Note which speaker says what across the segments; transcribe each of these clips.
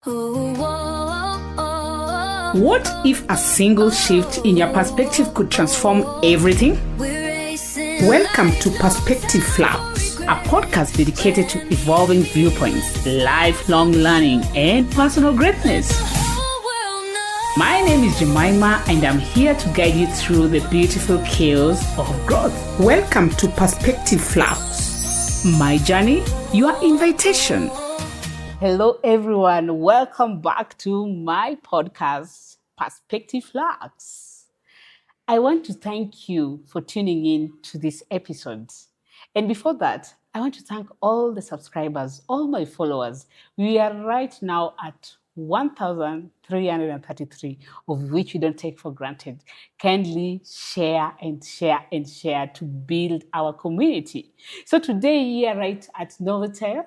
Speaker 1: What if a single shift in your perspective could transform everything? Welcome to Perspective Flux, a podcast dedicated to evolving viewpoints, lifelong learning, and personal greatness. My name is Jemima, and I'm here to guide you through the beautiful chaos of growth. Welcome to Perspective Flux. My journey, your invitation. Hello, everyone. Welcome back to my podcast, Perspective Flux. I want to thank you for tuning in to this episode. And before that, I want to thank all the subscribers, all my followers. We are right now at 1,333, of which we don't take for granted. Kindly share and share and share to build our community. So today, here right at Novotel,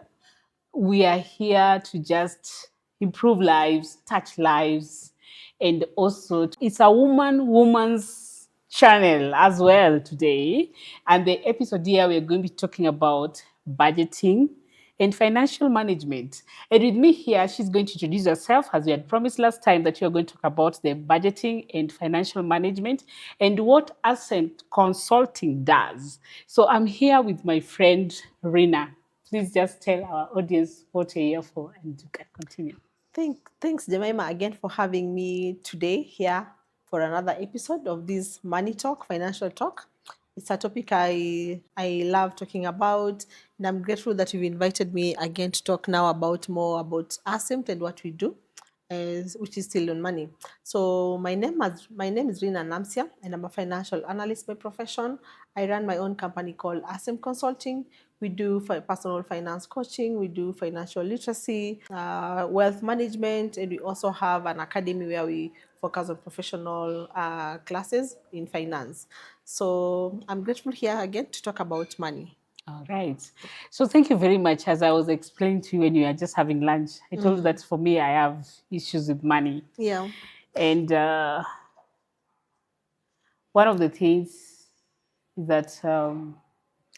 Speaker 1: we are here to just improve lives, touch lives, and also it's a woman's channel as well today. And the episode here, we're going to be talking about budgeting and financial management. And with me here, she's going to introduce herself, as we had promised last time that you're going to talk about the budgeting and financial management and what asset consulting does. So I'm here with my friend Rhina. Please just tell our audience what you're here for, and you can continue.
Speaker 2: Thanks, Jemima, again for having me today here for another episode of this money talk, financial talk. It's a topic I love talking about, and I'm grateful that you've invited me again to talk now more about ASEMT and what we do, which is still on money. So my name is Rhina and I, and I'm a financial analyst by profession. I run my own company called ASEMT Consulting. We do personal finance coaching, we do financial literacy, wealth management, and we also have an academy where we focus on professional classes in finance. So I'm grateful here again to talk about money.
Speaker 1: All right. So thank you very much. As I was explaining to you when you were just having lunch, I told you that for me, I have issues with money.
Speaker 2: Yeah.
Speaker 1: And one of the things is that,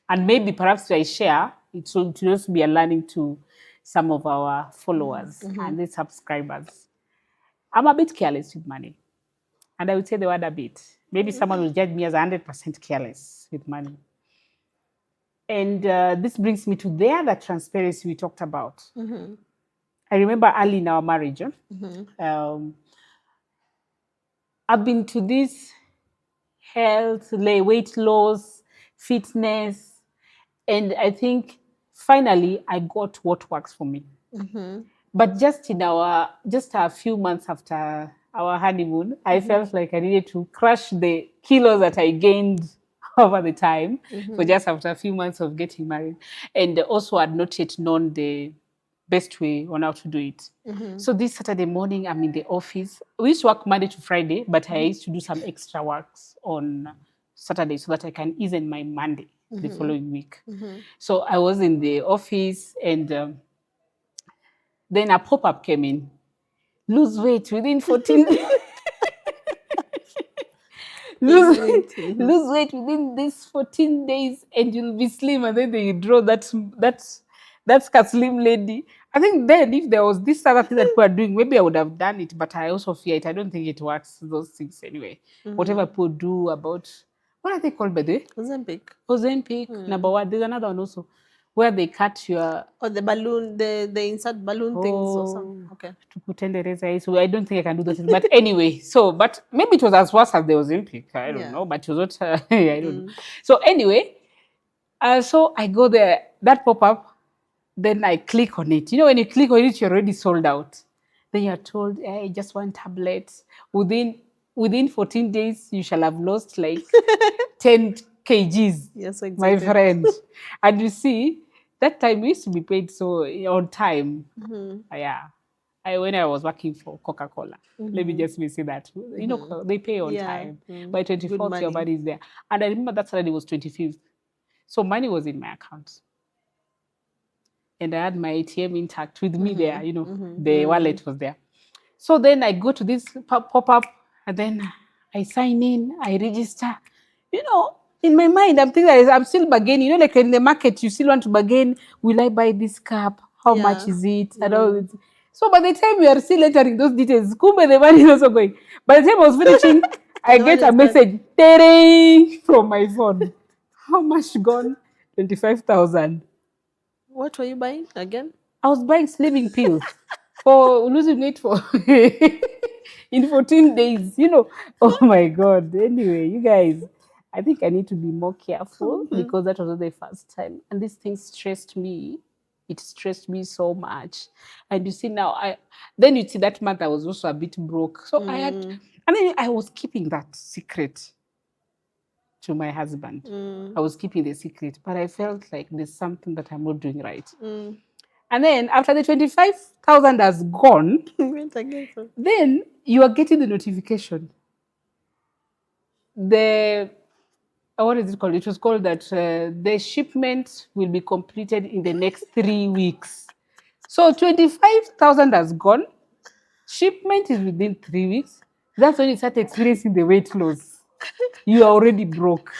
Speaker 1: and maybe perhaps I share, it will just be a learning to some of our followers and the subscribers. I'm a bit careless with money. And I would say the word a bit. Maybe someone will judge me as 100% careless with money. And this brings me to the other transparency we talked about. I remember early in our marriage, I've been to this health, weight loss, fitness, and I think finally I got what works for me. But just a few months after our honeymoon, I felt like I needed to crush the kilos that I gained over the time, for just after a few months of getting married. And also I'd not yet known the best way on how to do it. So this Saturday morning, I'm in the office. We used to work Monday to Friday, but I used to do some extra works on Saturday so that I can ease in my Monday the following week. So I was in the office, and then a pop-up came in. Lose weight within 14 days. Lose weight within these 14 days and you'll be slim. And then they draw that slim lady. I think then if there was this other thing that people are doing, maybe I would have done it, but I also fear it. I don't think it works, those things anyway. Whatever people do about, what are they called by the way? Ozempic. Number one, there's another one also, where they cut your...
Speaker 2: Or the balloon, the insert balloon things or something. Okay.
Speaker 1: To put in the razor. So I don't think I can do those things. But anyway, but maybe it was as worse as the Ozempic. I don't know. But it was not, I don't know. So anyway, so I go there, that pop-up, then I click on it. You know, when you click on it, you're already sold out. Then you're told, hey, just one tablet. Within 14 days, you shall have lost like 10 kgs.
Speaker 2: Yes, exactly.
Speaker 1: My friend. And you see, that time we used to be paid so on time. Yeah. When I was working for Coca-Cola, let me just say that. You know, they pay on time. By 24th, your money is there. And I remember that Saturday was 25th. So money was in my account. And I had my ATM intact with me there, you know, the wallet was there. So then I go to this pop-up, and then I sign in, I register. You know, in my mind, I'm thinking I'm still bargaining. You know, like in the market, you still want to bargain. Will I buy this cup? How much is it? And all. So by the time we are still entering those details, Kumbe the money is also going. By the time I was finishing, I
Speaker 2: The one
Speaker 1: get a
Speaker 2: is gone.
Speaker 1: message from my phone. How much gone? 25,000.
Speaker 2: What were you buying again?
Speaker 1: I was buying sleeping pills for losing weight for in 14 days. Oh my God. Anyway, you guys, I think I need to be more careful because that was not the first time. And this thing stressed me. It stressed me so much. And you see now, then you see that month I was also a bit broke. So I had, and then I was keeping that secret to my husband. I was keeping the secret, but I felt like there's something that I'm not doing right. And then after the 25,000 has gone,
Speaker 2: Went again.
Speaker 1: then you are getting the notification. The what is it called? It was called that the shipment will be completed in the next 3 weeks. So 25,000 has gone. Shipment is within 3 weeks. That's when you start experiencing the weight loss. You are already broke.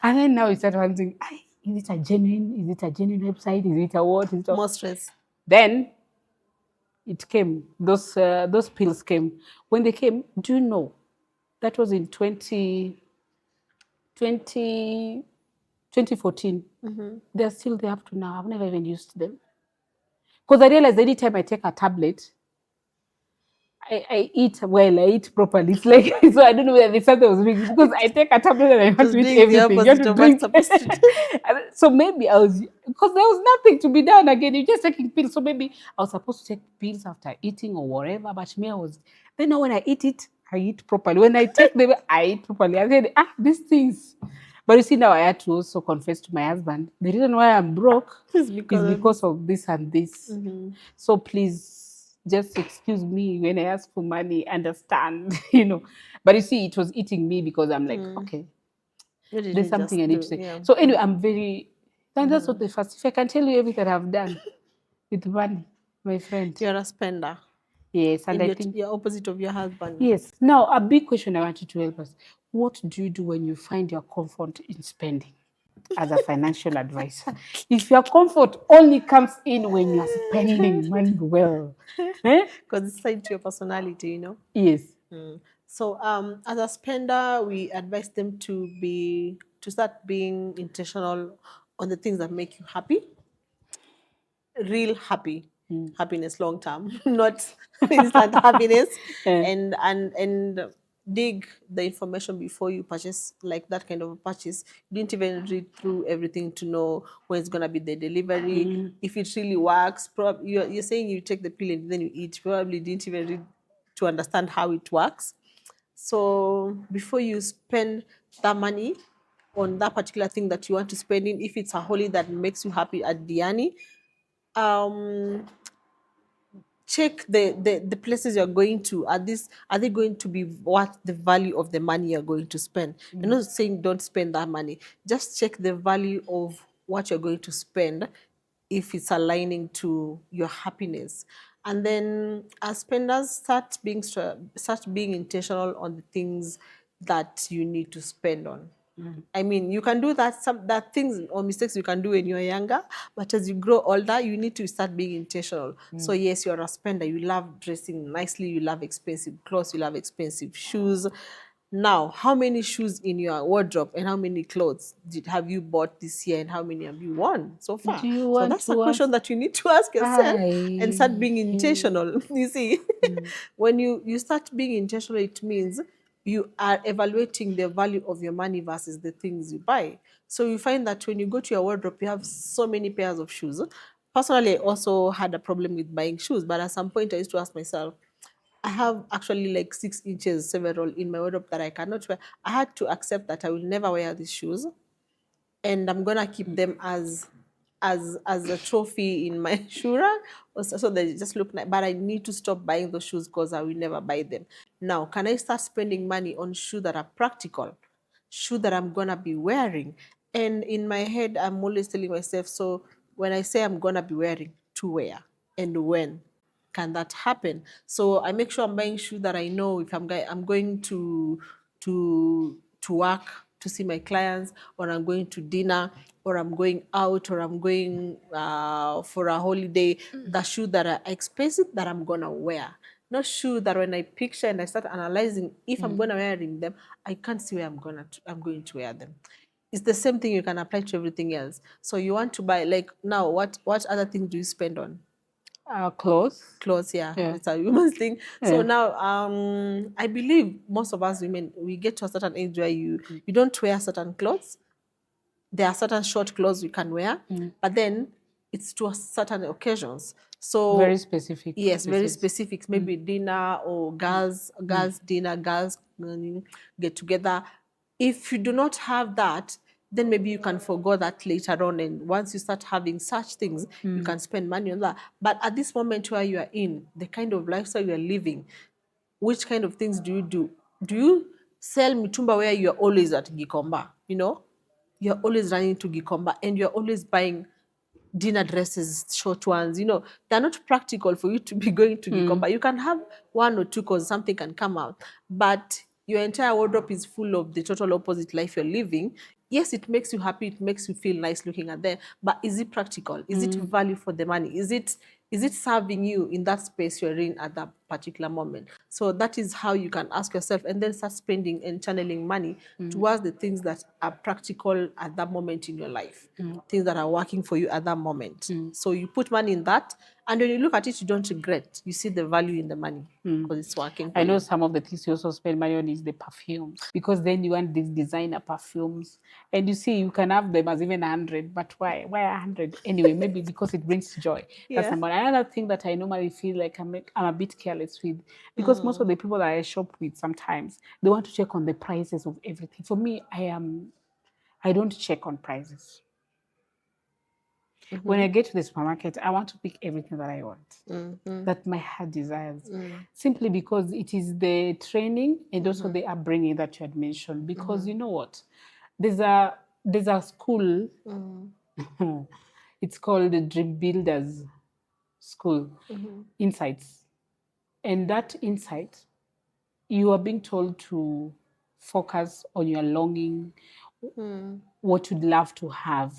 Speaker 1: And then now you start wondering, is it a genuine? Is it a genuine website? Is it a what? Is it a...
Speaker 2: More stress.
Speaker 1: Then it came. Those pills came. When they came, do you know that was in 2014? They're still there up to now. I've never even used them because I realized anytime I take a tablet, I eat well, I eat properly. It's like, so I don't know whether there's something was ringing because I take a tablet and I want
Speaker 2: Just
Speaker 1: to eat
Speaker 2: doing the
Speaker 1: everything. You have
Speaker 2: opposite
Speaker 1: to
Speaker 2: of what's
Speaker 1: drink.
Speaker 2: supposed to do.
Speaker 1: So maybe I was, because there was nothing to be done again. You're just taking pills. So maybe I was supposed to take pills after eating or whatever. But me, I was, then now when I eat it, I eat properly. When I take them, I eat properly. I said, these things. But you see, now I had to also confess to my husband the reason why I'm broke
Speaker 2: It's
Speaker 1: is
Speaker 2: because of
Speaker 1: because
Speaker 2: this.
Speaker 1: of this and this. So please just excuse me when I ask for money, understand. But you see, it was eating me because I'm like, okay,
Speaker 2: What did
Speaker 1: there's
Speaker 2: you
Speaker 1: something
Speaker 2: just
Speaker 1: I need to
Speaker 2: do?
Speaker 1: say.
Speaker 2: Yeah.
Speaker 1: So anyway, I'm very, and that's what the first, if I can tell you everything I've done with money, my friend.
Speaker 2: You're a spender.
Speaker 1: Yes, and
Speaker 2: And
Speaker 1: I
Speaker 2: you're,
Speaker 1: think,
Speaker 2: you're opposite of your husband.
Speaker 1: yes. Now, a big question I want you to help us. What do you do when you find your comfort in spending as a financial advisor? If your comfort only comes in when you're spending money well,
Speaker 2: Because it's tied to your personality.
Speaker 1: Yes.
Speaker 2: So as a spender, we advise them to start being intentional on the things that make you happy, real happy, happiness long term, not instant happiness,
Speaker 1: Eh,
Speaker 2: and dig the information before you purchase, like that kind of a purchase. You didn't even read through everything to know when it's gonna be the delivery, if it really works. You're saying you take the pill and then you eat. Probably didn't even read to understand how it works. So before you spend that money on that particular thing that you want to spend in, if it's a holiday that makes you happy at Diani, um check the places you're going to. Are they going to be what the value of the money you're going to spend? You're not saying don't spend that money. Just check the value of what you're going to spend, if it's aligning to your happiness. And then as spenders, start being intentional on the things that you need to spend on. I mean, you can do that, some that things or mistakes you can do when you're younger, but as you grow older, you need to start being intentional. So yes, you're a spender. You love dressing nicely. You love expensive clothes. You love expensive shoes. Now, how many shoes in your wardrobe and how many clothes have you bought this year and how many have you worn so far?
Speaker 1: do you
Speaker 2: So
Speaker 1: want
Speaker 2: that's a
Speaker 1: to
Speaker 2: question
Speaker 1: ask?
Speaker 2: that you need to ask yourself and start
Speaker 1: I
Speaker 2: being intentional. You see, when you start being intentional, it means you are evaluating the value of your money versus the things you buy. So you find that when you go to your wardrobe, you have so many pairs of shoes. Personally, I also had a problem with buying shoes, but at some point I used to ask myself, I have actually like 6 inches, several in my wardrobe that I cannot wear. I had to accept that I will never wear these shoes, and I'm gonna keep them as a trophy in my shoe rack, so they just look nice. But I need to stop buying those shoes because I will never buy them. Now, can I start spending money on shoes that are practical, shoe that I'm gonna be wearing? And in my head, I'm always telling myself, so when I say I'm gonna be wearing, to wear and when can that happen? So I make sure I'm buying shoes that I know if I'm going to work to see my clients, or I'm going to dinner, or I'm going out, or I'm going for a holiday, the shoe that are expensive that I'm gonna wear. Not shoe that when I picture and I start analyzing if I'm gonna wearing them, I can't see where I'm going to wear them. It's the same thing you can apply to everything else. So you want to buy, like, now what other things do you spend on?
Speaker 1: Clothes.
Speaker 2: Clothes, yeah,
Speaker 1: Yeah.
Speaker 2: it's a woman's thing. So
Speaker 1: Yeah.
Speaker 2: now, I believe most of us women, we get to a certain age where you don't wear certain clothes. There are certain short clothes we can wear, but then it's to a certain occasions.
Speaker 1: Very
Speaker 2: So
Speaker 1: specific
Speaker 2: yes, very
Speaker 1: pieces.
Speaker 2: specific, maybe dinner or girls dinner, girls get together. If you do not have that, then maybe you can forgo that later on, and once you start having such things, you can spend money on that. But at this moment where you are in, the kind of lifestyle you are living, which kind of things do you do? Do you sell mitumba where you're always at Gikomba? You're always running to Gikomba and you're always buying dinner dresses, short ones. They're not practical for you to be going to Gikomba. You can have one or two because something can come out, but your entire wardrobe is full of the total opposite life you're living. Yes, it makes you happy, it makes you feel nice looking at them, but is it practical? Is it value for the money? Is it serving you in that space you're in at that particular moment? So that is how you can ask yourself, and then start spending and channeling money towards the things that are practical at that moment in your life, things that are working for you at that moment. So you put money in that, and when you look at it, you don't regret. You see the value in the money because it's working for
Speaker 1: I know
Speaker 2: you.
Speaker 1: some of the things you also spend money on is the perfumes, because then you want these designer perfumes, and you see you can have them as even 100, but why? Why 100? Anyway, maybe because it brings joy. That's
Speaker 2: Yeah.
Speaker 1: number one. Another thing that I normally feel like I'm a bit careless with, because most of the people that I shop with sometimes they want to check on the prices of everything. For me, I don't check on prices. When I get to the supermarket, I want to pick everything that I want, that my heart desires, simply because it is the training and also the upbringing that you had mentioned. Because you know what, there's a school, it's called the Dream Builders School, Insights, and that insight, you are being told to focus on your longing, what you'd love to have.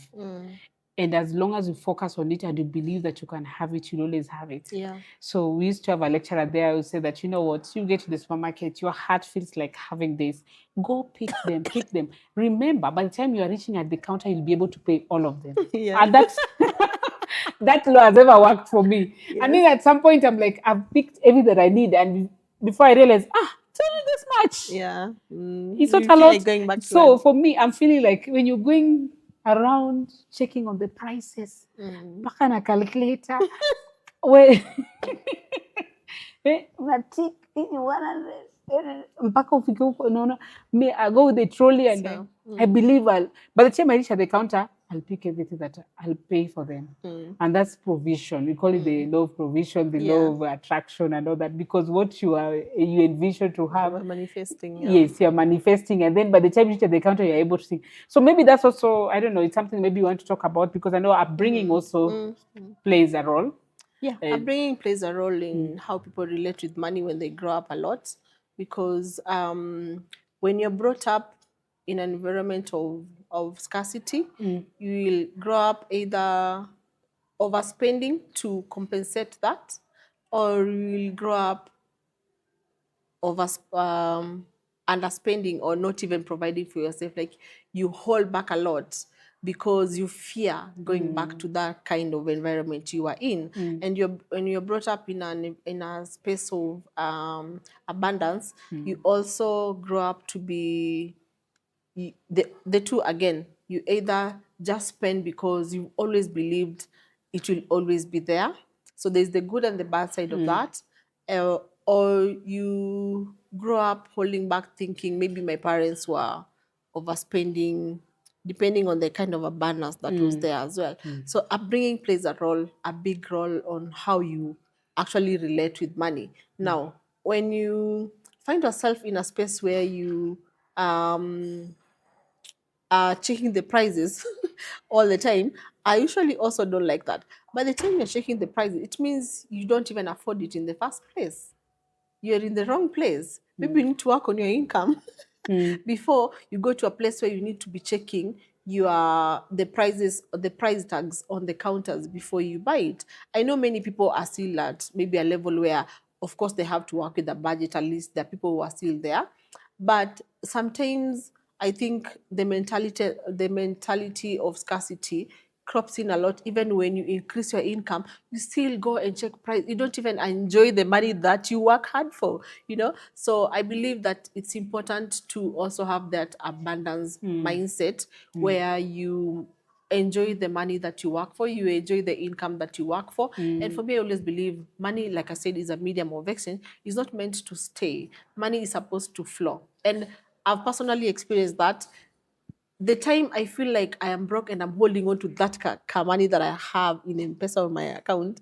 Speaker 1: And as long as you focus on it and you believe that you can have it, you'll always have it.
Speaker 2: Yeah.
Speaker 1: So we used to have a lecturer there who said that, you know what, you get to the supermarket, your heart feels like having this. Go pick them, pick them. Remember, by the time you are reaching at the counter, you'll be able to pay all of them.
Speaker 2: Yeah.
Speaker 1: And that's that law has ever worked for me. And
Speaker 2: Yes.
Speaker 1: then at some point, I'm like, I've picked everything that I need. And before I realize, it's only this much.
Speaker 2: Yeah.
Speaker 1: It's not
Speaker 2: You
Speaker 1: a
Speaker 2: feel like
Speaker 1: lot.
Speaker 2: going back to
Speaker 1: So
Speaker 2: work.
Speaker 1: for me, I'm feeling like when you're going around checking on the prices, mpaka na calculator, we unatik hii 100, mpaka ufike huko, unaona, me I go with the trolley and
Speaker 2: So,
Speaker 1: I believe by the time I reach at the counter, I'll pick everything that I'll pay for them. And that's provision. We call it the law of provision, the law
Speaker 2: yeah.
Speaker 1: of attraction and all that, because what you envision to have,
Speaker 2: We're manifesting. Yeah.
Speaker 1: yes, you're manifesting, and then by the time you reach at the counter, you're able to see. So maybe that's also, I don't know, it's something maybe you want to talk about, because I know upbringing also plays a role.
Speaker 2: Yeah, upbringing plays a role in how people relate with money when they grow up a lot, because when you're brought up in an environment of scarcity, you will grow up either overspending to compensate that, or you will grow up over underspending or not even providing for yourself. Like, you hold back a lot because you fear going back to that kind of environment you are in. And when you're brought up in a space of abundance, you also grow up to be the two again. You either just spend because you always believed it will always be there. So there's the good and the bad side of that. Or you grow up holding back, thinking maybe my parents were overspending, depending on the kind of abundance that was there as well. So upbringing plays a big role on how you actually relate with money. Now, when you find yourself in a space where you checking the prices all the time, I usually also don't like that. By the time you're checking the prices, it means you don't even afford it in the first place. You're in the wrong place. Maybe you need to work on your income before you go to a place where you need to be checking the price tags on the counters before you buy it. I know many people are still at maybe a level where, of course, they have to work with the budget. At least there are people who are still there, but sometimes I think the mentality of scarcity crops in a lot. Even when you increase your income, you still go and check price. You don't even enjoy the money that you work hard for, So I believe that it's important to also have that abundance mindset where you enjoy the money that you work for, you enjoy the income that you work for. And for me, I always believe money, like I said, is a medium of exchange. It's not meant to stay. Money is supposed to flow. And I've personally experienced that. The time I feel like I am broke and I'm holding on to that money that I have in M-Pesa on my account,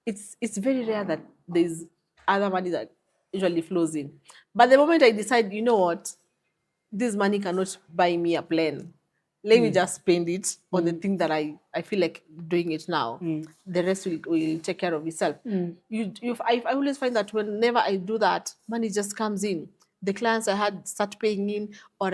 Speaker 2: it's very rare that there's other money that usually flows in. But the moment I decide, you know what, this money cannot buy me a plane. Let me just spend it on the thing that I feel like doing it now. The rest will take care of itself. I always find that whenever I do that, money just comes in. The clients I had start paying in, or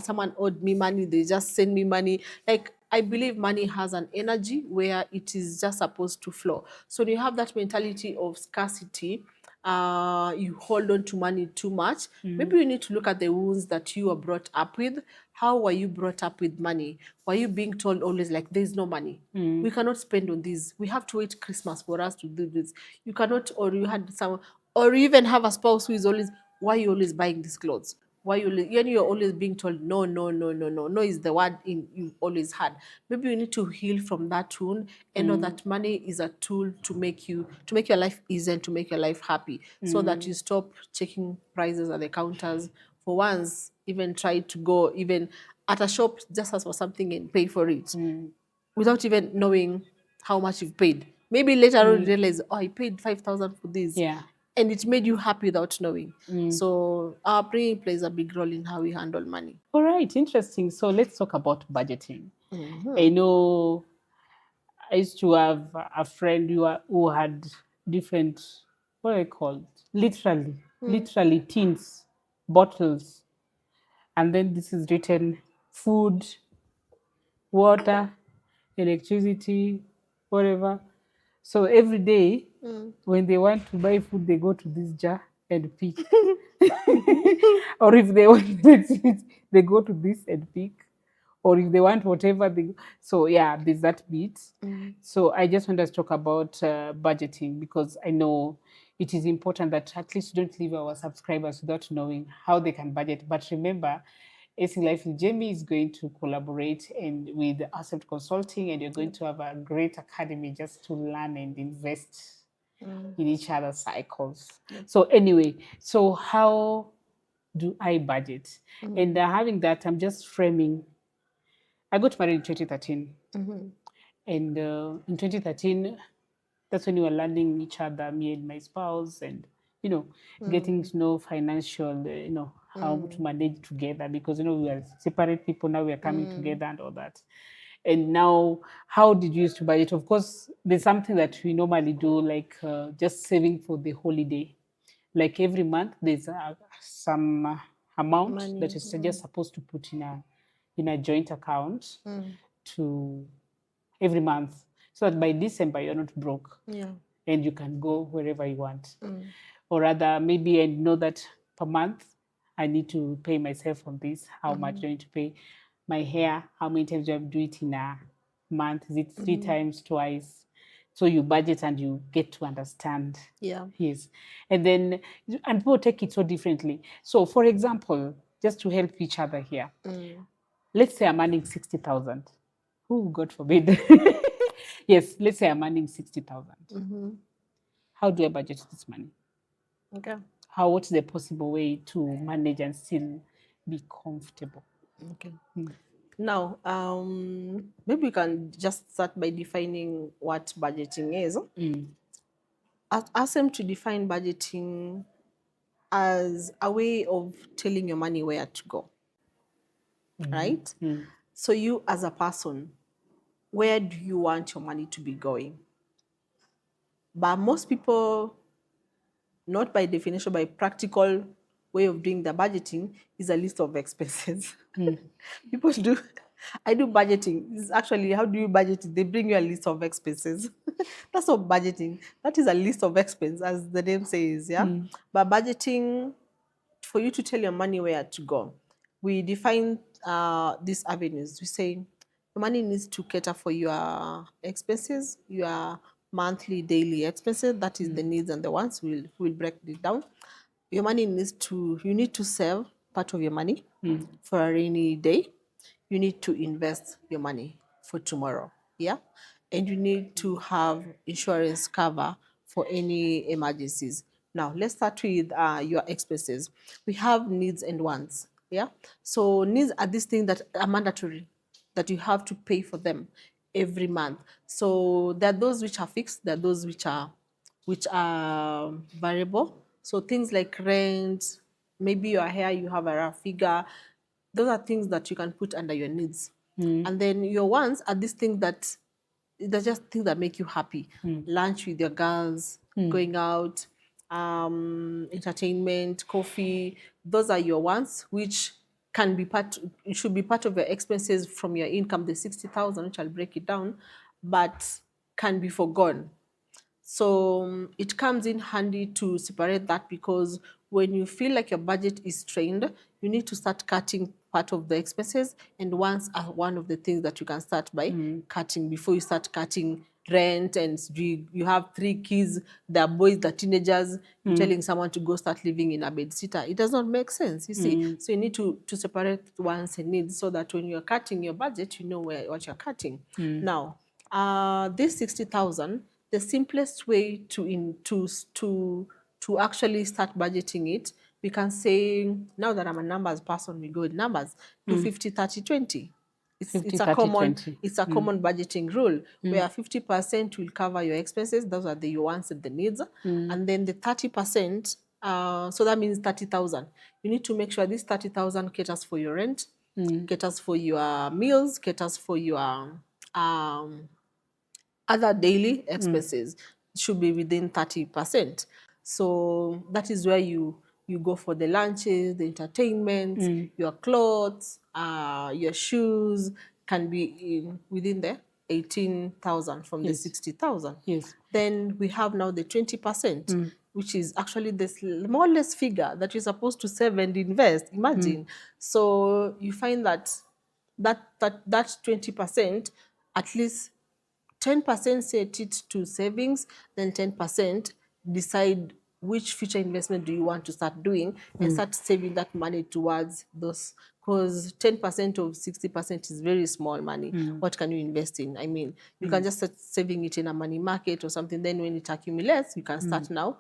Speaker 2: someone owed me money, they just send me money. Like, I believe money has an energy where it is just supposed to flow. So when you have that mentality of scarcity, you hold on to money too much. Maybe you need to look at the wounds that you were brought up with. How were you brought up with money? Were you being told always like, there's no money? We cannot spend on this. We have to wait Christmas for us to do this. You cannot, or you had some, or you even have a spouse who is always, why are you always buying these clothes? Why you're always being told no, no, no, no, no. No is the word you always had. Maybe you need to heal from that wound and know that money is a tool to make your life easy and to make your life happy, so that you stop checking prices at the counters. For once, even try to go even at a shop, just ask for something and pay for it without even knowing how much you've paid. Maybe later on you realize, oh, I paid 5,000 for this.
Speaker 1: Yeah.
Speaker 2: And it made you happy without knowing. So our upbringing plays a big role in how we handle money.
Speaker 1: All right, interesting. So let's talk about budgeting. I know I used to have a friend who had different, what are they called? Literally tins, bottles. And then this is written food, water, electricity, whatever. So every day, when they want to buy food, they go to this jar and pick. Or if they want electricity, they go to this and pick. Or if they want whatever they. So yeah, there's that bit. So I just want us to talk about budgeting, because I know it is important that at least we don't leave our subscribers without knowing how they can budget. But remember, Acing Life with Jamie is going to collaborate and with Asset Consulting, and you're going to have a great academy just to learn and invest in each other's cycles. So anyway, so how do I budget? And having that, I'm just framing. I got married in 2013, and in 2013, that's when we were learning each other, me and my spouse, and you know, getting to know financial, how to manage together, because we are separate people now. We are coming together and all that. And now, how did you used to budget? Of course, there's something that we normally do, like just saving for the holiday. Like every month, there's some amount that
Speaker 2: Money.
Speaker 1: is just supposed to put in a joint account to every month, so that by December you're not broke,
Speaker 2: Yeah.
Speaker 1: and you can go wherever you want. Or rather, maybe I know that per month I need to pay myself on this. How much do I need to pay? My hair, how many times do I have to do it in a month? Is it 3 times, twice? So you budget and you get to understand.
Speaker 2: Yeah.
Speaker 1: Yes. And then, and people take it so differently. So, for example, just to help each other here, let's say I'm earning 60,000. Oh, God forbid. Yes, let's say I'm earning 60,000. How do I budget this money?
Speaker 2: Okay.
Speaker 1: What's the possible way to manage and still be comfortable?
Speaker 2: Okay. Now, maybe we can just start by defining what budgeting is. Ask them to define budgeting as a way of telling your money where to go, right? So you as a person, where do you want your money to be going? But most people, not by definition, by practical way of doing the budgeting, is a list of expenses. People do. I do budgeting. This is actually, how do you budget it? They bring you a list of expenses. That's not budgeting. That is a list of expense, as the name says, yeah. But budgeting, for you to tell your money where to go, we define these avenues. We say your money needs to cater for your expenses, your monthly, daily expenses. That is the needs and the wants. We'll break it down. Your money needs to, you need to save part of your money for a rainy day. You need to invest your money for tomorrow. Yeah. And you need to have insurance cover for any emergencies. Now, let's start with your expenses. We have needs and wants. Yeah. So, needs are these things that are mandatory, that you have to pay for them every month. So, there are those which are fixed, there are those which are variable. So things like rent, maybe your hair, you have a rough figure. Those are things that you can put under your needs. And then your wants are these things that they're just things that make you happy. Lunch with your girls, going out, entertainment, coffee. Those are your wants, which can be part. It should be part of your expenses from your income, the 60,000, which I'll break it down, but can be forgone. So it comes in handy to separate that, because when you feel like your budget is strained, you need to start cutting part of the expenses, and once are one of the things that you can start by cutting before you start cutting rent. And you have 3 kids, they're boys, they're teenagers, you're telling someone to go start living in a bed sitter. It does not make sense, you see. So you need to separate wants and needs, so that when you're cutting your budget, you know what you're cutting. Now, this 60,000, the simplest way to actually start budgeting it, we can say, now that I'm a numbers person, we go with numbers, do 50, 30, 20. It's,
Speaker 1: 50,
Speaker 2: it's a
Speaker 1: 30,
Speaker 2: common
Speaker 1: 20.
Speaker 2: it's a common budgeting rule, where 50% will cover your expenses. Those are the your wants and the needs. And then the 30%, so that means 30,000. You need to make sure this 30,000 caters for your rent, caters for your meals, caters for your um, other daily expenses. Should be within 30%. So that is where you go for the lunches, the entertainment, your clothes, your shoes can be within the 18,000 from the
Speaker 1: Yes.
Speaker 2: 60,000.
Speaker 1: Yes.
Speaker 2: Then we have now the 20%, which is actually the smallest figure that you're supposed to save and invest. Imagine. So you find that 20%, at least 10% set it to savings, then 10% decide which future investment do you want to start doing, and start saving that money towards those. Because 10% of 60% is very small money. What can you invest in? I mean, you can just start saving it in a money market or something. Then when it accumulates, you can start now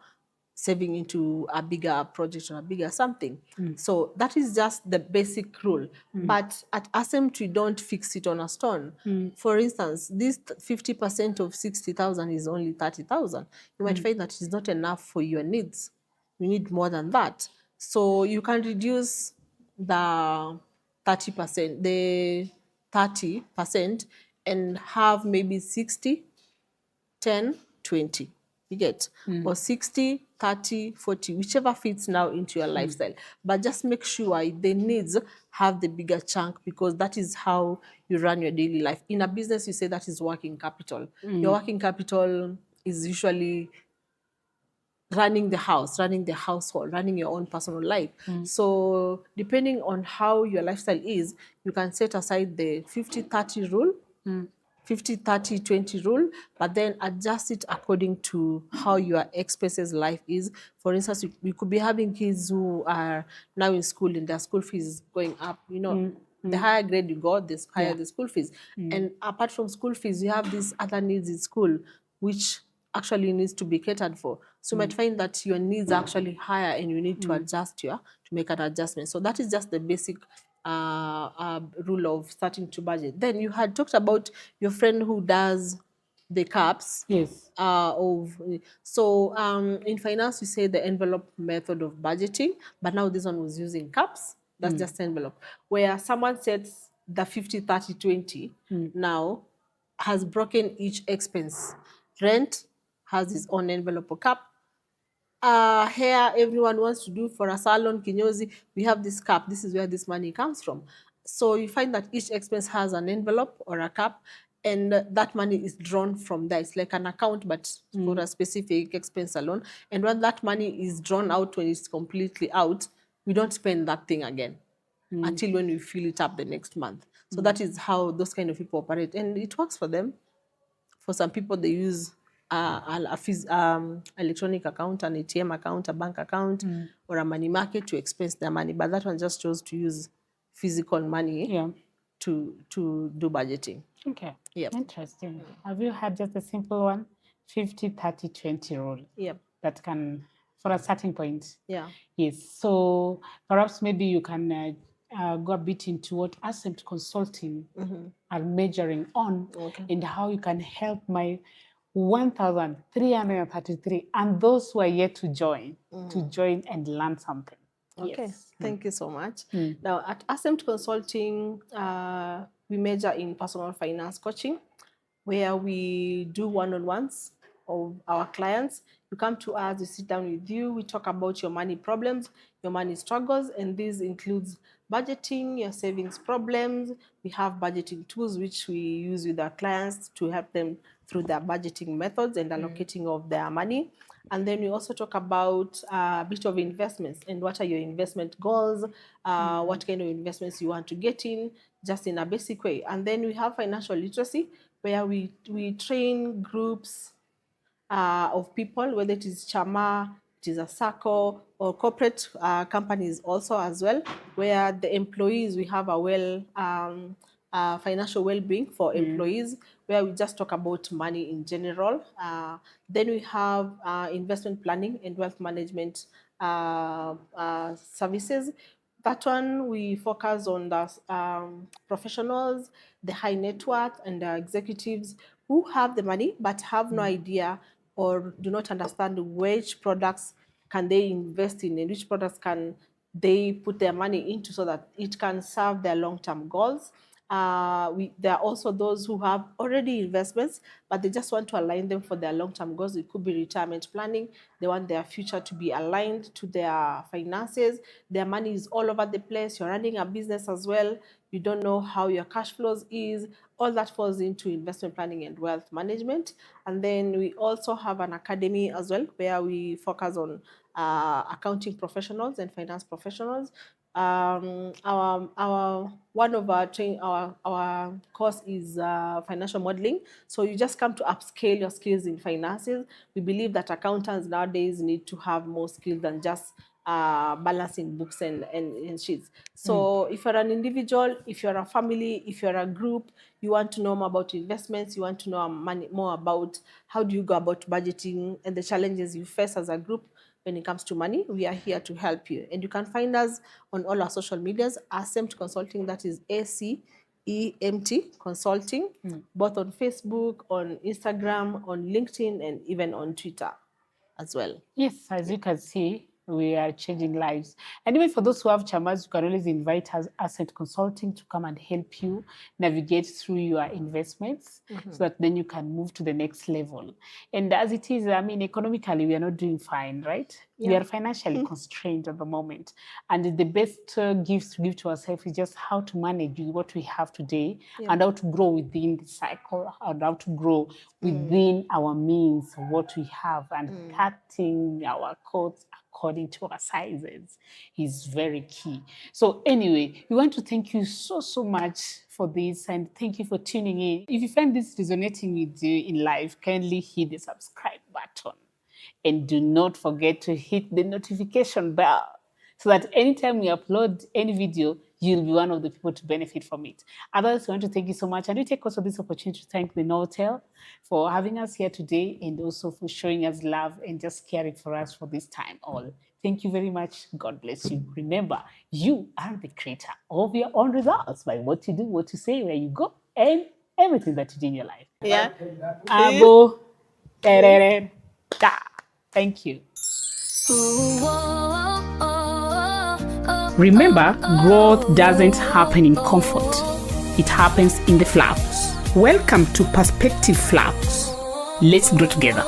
Speaker 2: saving into a bigger project or a bigger something. So that is just the basic rule. But at ASEMT, we don't fix it on a stone. For instance, this 50% of 60,000 is only 30,000. You might find that it's not enough for your needs. You need more than that. So you can reduce the 30%, the 30%, and have maybe 60, 10, 20. You get? Or 60, 30, 40, whichever fits now into your lifestyle. But just make sure the needs have the bigger chunk, because that is how you run your daily life. In a business, you say that is working capital. Your working capital is usually running the house, running the household, running your own personal life. So depending on how your lifestyle is, you can set aside the 50-30 rule, 50-30-20 rule, but then adjust it according to how your expenses life is. For instance, you could be having kids who are now in school and their school fees is going up. The higher grade you got, the higher the school fees. And apart from school fees, you have these other needs in school, which actually needs to be catered for. So you might find that your needs are actually higher, and you need to adjust to make an adjustment. So that is just the basic rule of starting to budget. Then you had talked about your friend who does the caps.
Speaker 1: Yes.
Speaker 2: In finance, we say the envelope method of budgeting, but now this one was using caps. That's just envelope, where someone sets the 50-30-20. Now has broken each expense. Rent has its own envelope or cap. Hair, everyone wants to do for a salon, kinyozi, we have this cap. This is where this money comes from. So you find that each expense has an envelope or a cap, and that money is drawn from there. It's like an account, but for a specific expense alone. And when that money is drawn out, when it's completely out, we don't spend that thing again until when we fill it up the next month. So that is how those kind of people operate, and it works for them. For some people, they use electronic account, an ATM account, a bank account, or a money market to expense their money. But that one just chose to use physical money to do budgeting.
Speaker 1: Okay.
Speaker 2: Yep.
Speaker 1: Interesting. Have you had just a simple one? 50-30-20 rule.
Speaker 2: Yep.
Speaker 1: That can, for a starting point.
Speaker 2: Yeah.
Speaker 1: Yes. So perhaps maybe you can go a bit into what asset consulting are measuring on, and how you can help my 1,333 and those who are yet to join and learn something.
Speaker 2: Okay,
Speaker 1: Yes.
Speaker 2: thank you so much. Now, at Ascent Consulting, we major in personal finance coaching, where we do one-on-ones of our clients. You come to us, we sit down with you, we talk about your money problems, your money struggles, and this includes budgeting, your savings problems. We have budgeting tools which we use with our clients to help them through their budgeting methods and allocating of their money. And then we also talk about a bit of investments and what are your investment goals, what kind of investments you want to get in, just in a basic way. And then we have financial literacy, where we train groups of people, whether it is chama, it is a circle, or corporate companies also as well, where the employees, we have a financial well-being for employees, where we just talk about money in general. Then we have investment planning and wealth management services. That one, we focus on the professionals, the high net worth, and the executives who have the money but have no idea or do not understand which products can they invest in and which products can they put their money into so that it can serve their long-term goals. There are also those who have already investments, but they just want to align them for their long-term goals. It could be retirement planning. They want their future to be aligned to their finances. Their money is all over the place. You're running a business as well. You don't know how your cash flows is. All that falls into investment planning and wealth management. And then we also have an academy as well, where we focus on accounting professionals and finance professionals. Our one of our course is financial modeling. So you just come to upscale your skills in finances. We believe that accountants nowadays need to have more skills than just balancing books and sheets. So if you're an individual, if you're a family, if you're a group, you want to know more about investments, you want to know more about how do you go about budgeting and the challenges you face as a group when it comes to money, we are here to help you. And you can find us on all our social medias, ACEMT Consulting, that is ACEMT Consulting, both on Facebook, on Instagram, on LinkedIn, and even on Twitter as well.
Speaker 1: Yes, as you can see, we are changing lives. And even for those who have chamas, you can always invite us, Asset Consulting, to come and help you navigate through your investments so that then you can move to the next level. And as it is, I mean, economically, we are not doing fine, right? We are financially constrained at the moment. And the best gifts to give to ourselves is just how to manage what we have today and how to grow within the cycle and how to grow within our means of what we have, and cutting our coats according to our sizes is very key. So anyway, we want to thank you so much for this, and thank you for tuning in. If you find this resonating with you in life, kindly hit the subscribe button. And do not forget to hit the notification bell so that anytime we upload any video, you'll be one of the people to benefit from it. Otherwise, we want to thank you so much. And we take also this opportunity to thank the Nortel for having us here today, and also for showing us love and just caring for us for this time all. Thank you very much. God bless you. Remember, you are the creator of your own results by what you do, what you say, where you go, and everything that you do in your life.
Speaker 2: Yeah.
Speaker 1: Abo. Thank you. Remember, growth doesn't happen in comfort. It happens in the flux. Welcome to Perspective Flux. Let's grow together.